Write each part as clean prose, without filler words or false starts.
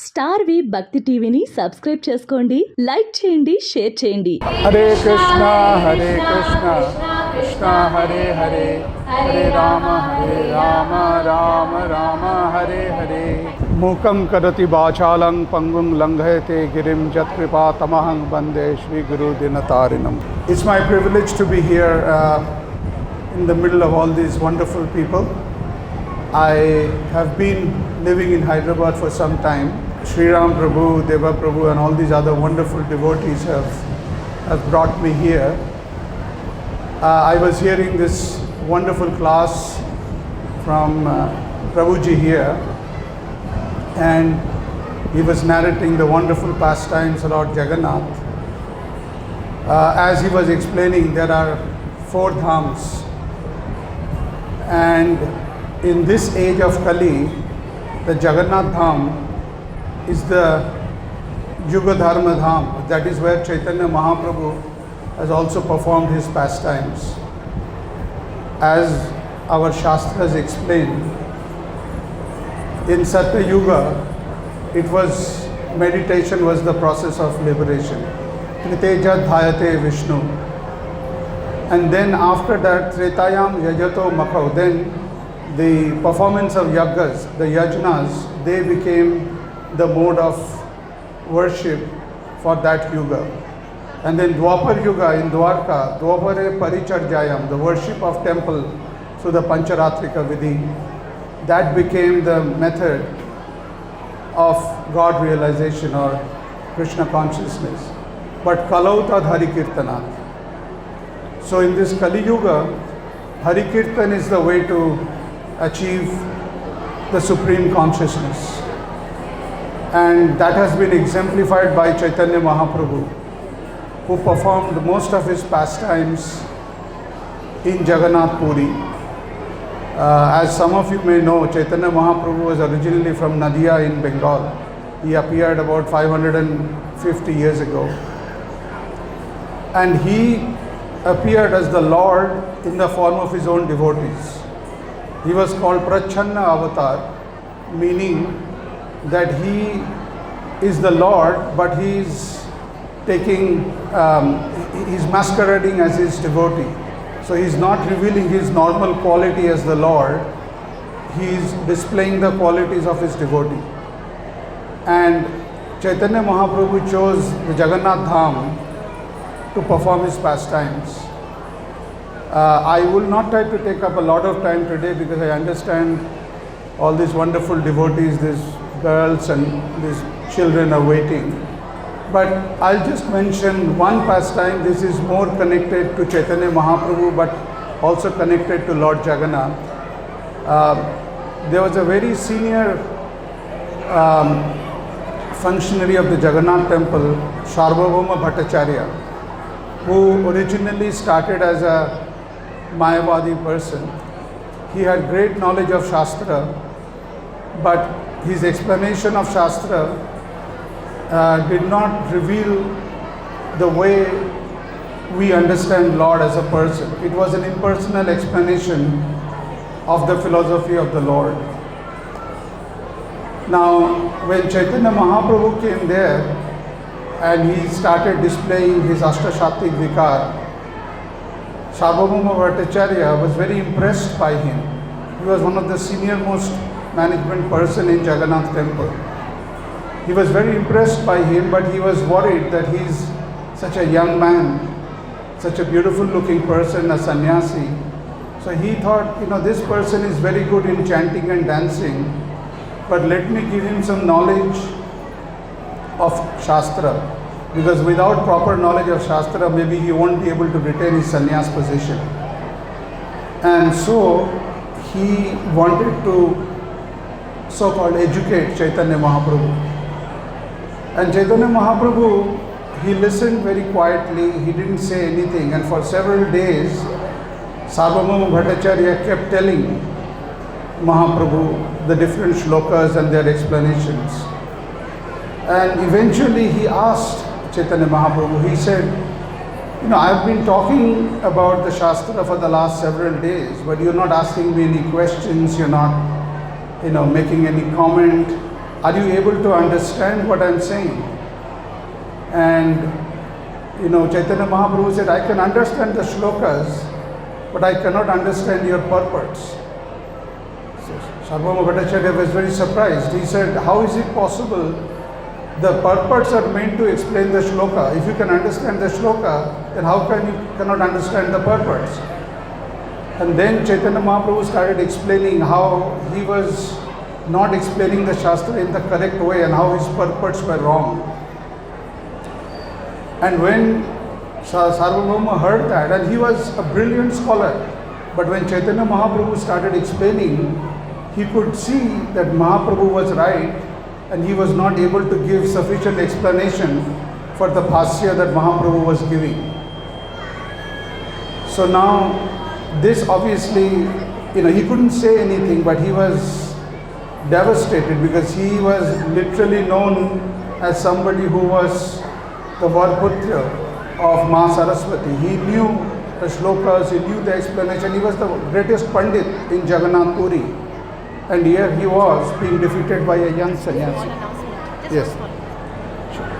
Star వి భక్తి టీవీని subscribe చేసుకోండి, లైక్ చేయండి, షేర్ చేయండి. హరే కృష్ణ కృష్ణ హరే హరే, హరే రామ రామ రామ హరే హరే. మూకం కరోతి వాచాలం పంగుం లంఘయతే గిరిం యత్కృపాతమహం వందే శ్రీ గురు దినతారిణం. It's my privilege to be here in the middle of all these wonderful people. I have been living in Hyderabad for some time. Sri Ram Prabhu, Deva Prabhu and all these other wonderful devotees have brought me here. I was hearing this wonderful class from Prabhuji here, and he was narrating the wonderful pastimes of Lord Jagannath. As he was explaining, there are 4 dhams, and in this age of Kali, the Jagannath Dham is the Yuga Dharma Dham. That is where Chaitanya Mahaprabhu has also performed his pastimes. As our Shastras explain, in Satya Yuga, meditation was the process of liberation. Kriteja Dhayate Vishnu. And then after that, Tretayam Yajato Makhau, then the performance of yagas, the yajnas, they became the mode of worship for that yuga. And then Dwapar Yuga in Dwarka, Dwapare Paricharjayam, the worship of temple through the Pancharatrika Vidhi, that became the method of God realization or Krishna consciousness. But Kalautad Hari Kirtanat. So in this Kali Yuga, Hari Kirtan is the way to achieve the supreme consciousness, and that has been exemplified by Chaitanya Mahaprabhu, who performed most of his pastimes in Jagannath Puri. As some of you may know, Chaitanya Mahaprabhu was originally from Nadia in Bengal. He appeared about 550 years ago, and he appeared as the Lord in the form of his own devotees. He was called Prachanna Avatar, meaning that he is the Lord, but he's masquerading as his devotee. So he's not revealing his normal quality as the Lord, he's displaying the qualities of his devotee. And Chaitanya Mahaprabhu chose the Jagannath Dham to perform his pastimes. I will not try to take up a lot of time today because I understand all these wonderful devotees, these girls and these children are waiting. But I'll just mention one pastime. This is more connected to Chaitanya Mahaprabhu but also connected to Lord Jagannath. There was a very senior functionary of the Jagannath temple, Sarvabhauma Bhattacharya, who originally started as a Mayavadi person. He had great knowledge of Shastra, but his explanation of Shastra did not reveal the way we understand Lord as a person. It was an impersonal explanation of the philosophy of the Lord. Now, when Chaitanya Mahaprabhu came there and he started displaying his Ashtashatik Vikar, Sarvabhauma Bhattacharya was very impressed by him. He was one of the senior most management person in Jagannath temple. He was very impressed by him, but he was worried that he's such a young man, such a beautiful looking person, a sannyasi. So he thought, this person is very good in chanting and dancing, but let me give him some knowledge of Shastra, because without proper knowledge of Shastra, maybe he won't be able to retain his sannyas position. And so he wanted to so-called educate Chaitanya Mahaprabhu. And Chaitanya Mahaprabhu, he listened very quietly, he didn't say anything, and for several days, Sarvabhauma Bhattacharya kept telling Mahaprabhu the different shlokas and their explanations. And eventually he asked Chaitanya Mahaprabhu, he said, I've been talking about the Shastra for the last several days, but you're not asking me any questions, you're not, making any comment. are you able to understand what I'm saying? And Chaitanya Mahaprabhu said, I can understand the shlokas, but I cannot understand your purports. So Sarvabhauma Bhattacharya was very surprised. He said, how is it possible? The purports are meant to explain the shloka. If you can understand the shloka, then how can you cannot understand the purports? And then Chaitanya Mahaprabhu started explaining how he was not explaining the Shastra in the correct way and how his purports were wrong. And when Sarvabhauma heard that, and he was a brilliant scholar, but when Chaitanya Mahaprabhu started explaining, he could see that Mahaprabhu was right and he was not able to give sufficient explanation for the bhashya that Mahaprabhu was giving. So now, this obviously, he couldn't say anything, but he was devastated because he was literally known as somebody who was the Varputra of Ma Saraswati. He knew the shlokas, he knew the explanation. He was the greatest Pandit in Jagannath Puri. And here he was being defeated by a young sannyasi. Yes.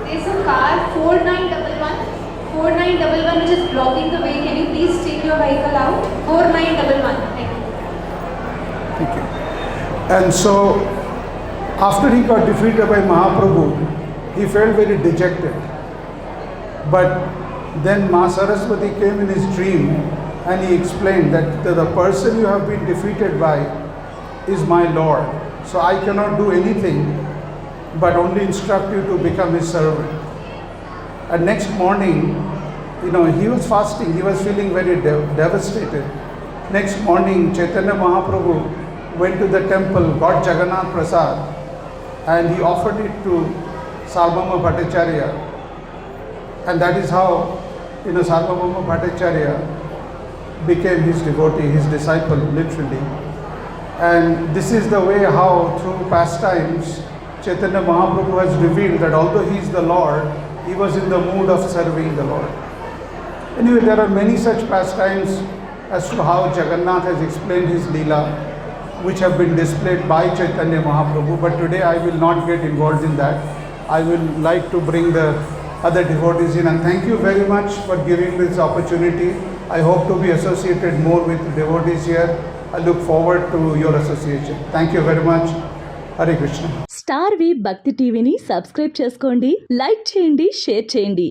There's a car 4911 which is blocking the way. Can you please take your vehicle out? 4911. Thank you. And so, after he got defeated by Mahaprabhu, he felt very dejected. But then Ma Saraswati came in his dream and he explained that the person you have been defeated by is my Lord. So I cannot do anything but only instruct you to become his servant. And next morning, he was fasting, he was feeling very devastated. Next morning, Chaitanya Mahaprabhu went to the temple, got Jagannath Prasad, and he offered it to Sarvabhauma Bhattacharya. And that is how, Sarvabhauma Bhattacharya became his devotee, his disciple, literally. And this is the way how, through pastimes, Chaitanya Mahaprabhu has revealed that although he is the Lord, he was in the mood of serving the Lord. Anyway, there are many such pastimes as to how Jagannath has explained his Leela, which have been displayed by Chaitanya Mahaprabhu. But today I will not get involved in that. I will like to bring the other devotees in. And thank you very much for giving this opportunity. I hope to be associated more with devotees here. I look forward to your association. Thank you very much. Hare Krishna. Star వి భక్తి టీవీని subscribe చేసుకోండి, like చేయండి, share చేయండి.